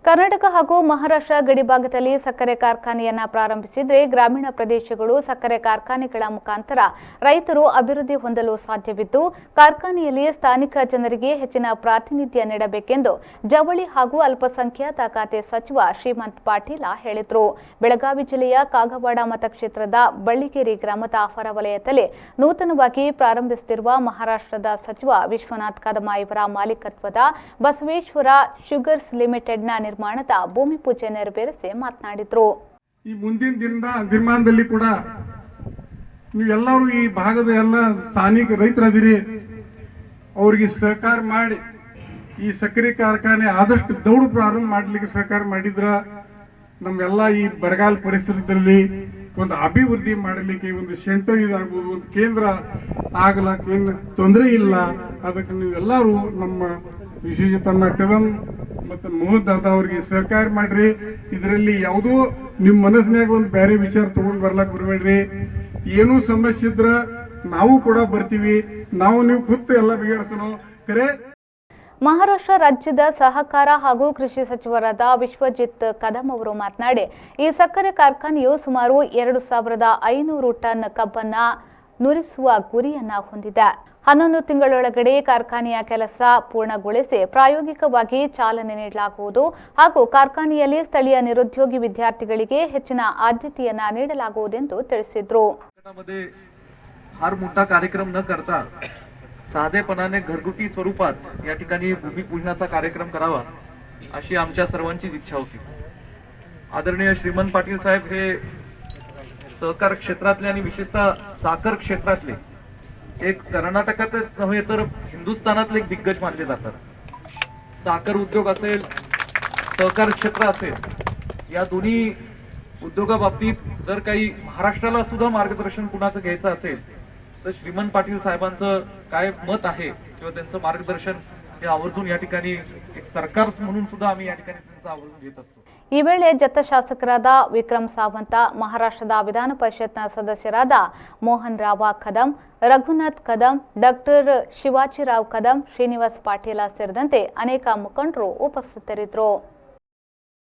ಕರ್ನಾಟಕ ಹಾಗೂ ಮಹಾರಾಷ್ಟ್ರ ಗಡಿಭಾಗದಲ್ಲಿ ಸಕ್ಕರೆ ಕಾರ್ಖಾನೆಯನ್ನ ಪ್ರಾರಂಭಿಸಿದರೆ ಗ್ರಾಮೀಣ ಪ್ರದೇಶಗಳು ಸಕ್ಕರೆ ಕಾರ್ಖಾನೆಗಳ ಮುಖಾಂತರ ರೈತರು ಅಭಿವೃದ್ಧಿ ಹೊಂದಲು ಸಾಧ್ಯವಿದ್ದು ಕಾರ್ಖಾನೆಯಲ್ಲಿ ಸ್ಥಾನಿಕ ಜನರಿಗೆ ಹೆಚ್ಚಿನ ಪ್ರಾತಿನಿಧ್ಯ ನೀಡಬೇಕೆಂದು ಜವಳಿ ಹಾಗೂ ಅಲ್ಪಸಂಖ್ಯಾತ ಖಾತೆ ಸಚಿವ ಶ್ರೀಮಂತ್ ಪಾಟೀಲ ಹೇಳಿದರು. ಬೆಳಗಾವಿ ಜಿಲ್ಲೆಯ ಕಾಗವಾಡ ಮತಕ್ಷೇತ್ರದ ಬಳ್ಳಿಗೇರಿ ಗ್ರಾಮದ ಹೊರವಲಯದಲ್ಲಿ ನೂತನವಾಗಿ ಪ್ರಾರಂಭಿಸುತ್ತಿರುವ ಮಹಾರಾಷ್ಟ್ರದ ಸಚಿವ ವಿಶ್ವನಾಥ್ ಕದಮ ಇವರ ಮಾಲೀಕತ್ವದ ಬಸವೇಶ್ವರ ಶುಗರ್ಸ್ ಲಿಮಿಟೆಡ್ನ ನಿರ್ಮಾಣದ ಭೂಮಿ ಪೂಜೆ ನೆರವೇರಿಸಿ ಮಾತನಾಡಿದರು. ಈ ಮುಂದಿನ ದಿನಮಾನದಲ್ಲಿ ಕೂಡ ನೀವೆಲ್ಲರೂ ಈ ಭಾಗದ ಎಲ್ಲ ಸ್ಥಾನಿಕ ರೈತರದಿರಿ, ಅವರಿಗೆ ಸಹಕಾರ ಮಾಡಿ ಈ ಸಕ್ಕರೆ ಕಾರ್ಖಾನೆ ಆದಷ್ಟು ದೌಡು ಪ್ರಾರಂಭ ಮಾಡಲಿಕ್ಕೆ ಸಹಕಾರ ಮಾಡಿದ್ರ ನಮ್ಮೆಲ್ಲ ಈ ಬರಗಾಲ ಪರಿಸರದಲ್ಲಿ ಒಂದು ಅಭಿವೃದ್ಧಿ ಮಾಡಲಿಕ್ಕೆ ಒಂದು ಸೆಂಟರ್ ಇದಾಗಬಹುದು, ಒಂದು ಕೇಂದ್ರ ಆಗಲಕ್ಕೆ ಏನು ತೊಂದರೆ ಇಲ್ಲ. ಅದಕ್ಕೆ ನೀವೆಲ್ಲರೂ ನಮ್ಮ ವಿಶ್ವಜಿತನ ಕದಂ ಮತ್ತು ಮೋಹನ್ ದಾದಾ ಅವರಿಗೆ ಸಹಕಾರ ಮಾಡ್ರಿ. ಇದರಲ್ಲಿ ಯಾವುದೋ ನಿಮ್ಮ ಮನಸ್ಸಿನಾಗ ಒಂದು ಬೇರೆ ವಿಚಾರ ತಗೊಂಡ್ ಬರ್ಲಕ್ ಬರಬೇಡ್ರಿ. ಏನೂ ಸಮಸ್ಯೆ ಇದ್ರ ನಾವು ಕೂಡ ಬರ್ತೀವಿ, ನಾವು ನೀವು ಕೂತು ಎಲ್ಲ ಬಗೆಹರಿಸೋಣ. ಕರೆ ಮಹಾರಾಷ್ಟ್ರ ರಾಜ್ಯದ ಸಹಕಾರ ಹಾಗೂ ಕೃಷಿ ಸಚಿವರಾದ ವಿಶ್ವಜಿತ್ ಕದಂ ಅವರು ಮಾತನಾಡಿ, ಈ ಸಕ್ಕರೆ ಕಾರ್ಖಾನೆಯು ಸುಮಾರು 2500 ಟನ್ ಕಬ್ಬನ್ನ ನುರಿಸುವ ಗುರಿಯನ್ನ ಹೊಂದಿದೆ. 11 ತಿಂಗಳೊಳಗಡೆ ಕಾರ್ಖಾನೆಯ ಕೆಲಸ ಪೂರ್ಣಗೊಳಿಸಿ ಪ್ರಾಯೋಗಿಕವಾಗಿ ಚಾಲನೆ ನೀಡಲಾಗುವುದು ಹಾಗೂ ಕಾರ್ಖಾನೆಯಲ್ಲಿ ಸ್ಥಳೀಯ ನಿರುದ್ಯೋಗಿ ವಿದ್ಯಾರ್ಥಿಗಳಿಗೆ ಹೆಚ್ಚಿನ ಆದ್ಯತೆಯನ್ನ ನೀಡಲಾಗುವುದೆಂದು ತಿಳಿಸಿದರು. फार मोठा कार्यक्रम न करता साधेपणाने घरगुती स्वरूपात या ठिकाणी भूमिपूजनाचा कार्यक्रम करावा अशी आमच्या सर्वांचीच इच्छा होती. आदरणीय श्रीमंत पाटील साहेब हे सहकार क्षेत्रातले आणि विशेषतः साखर क्षेत्रातले एक कर्नाटकातच नव्हे तर हिंदुस्थानातले एक दिग्गज मानले जातात. साखर उद्योग असेल, सहकार क्षेत्र असेल, या दोन्ही उद्योगाबाबतीत जर काही महाराष्ट्राला सुद्धा मार्गदर्शन कुणाचं घ्यायचं असेल तर श्रीमंत पाटील साहेबांचं काय मत आहे किंवा त्यांचं मार्गदर्शन हे आवर्जून या ठिकाणी एक सरकार म्हणून सुद्धा आम्ही या ठिकाणी त्यांचं आवर्जून घेत असतो. ಈ ವೇಳೆ ಜತ್ತ ಶಾಸಕರಾದ ವಿಕ್ರಮ್ ಸಾವಂತ, ಮಹಾರಾಷ್ಟ್ರದ ವಿಧಾನ ಪರಿಷತ್ನ ಸದಸ್ಯರಾದ ಮೋಹನ್ ರಾವ ಕದಂ, ರಘುನಾಥ್ ಕದಂ, ಡಾಕ್ಟರ್ ಶಿವಾಜಿರಾವ್ ಕದಂ, ಶ್ರೀನಿವಾಸ್ ಪಾಟೀಲ ಸೇರಿದಂತೆ ಅನೇಕ ಮುಖಂಡರು ಉಪಸ್ಥಿತರಿದ್ದರು.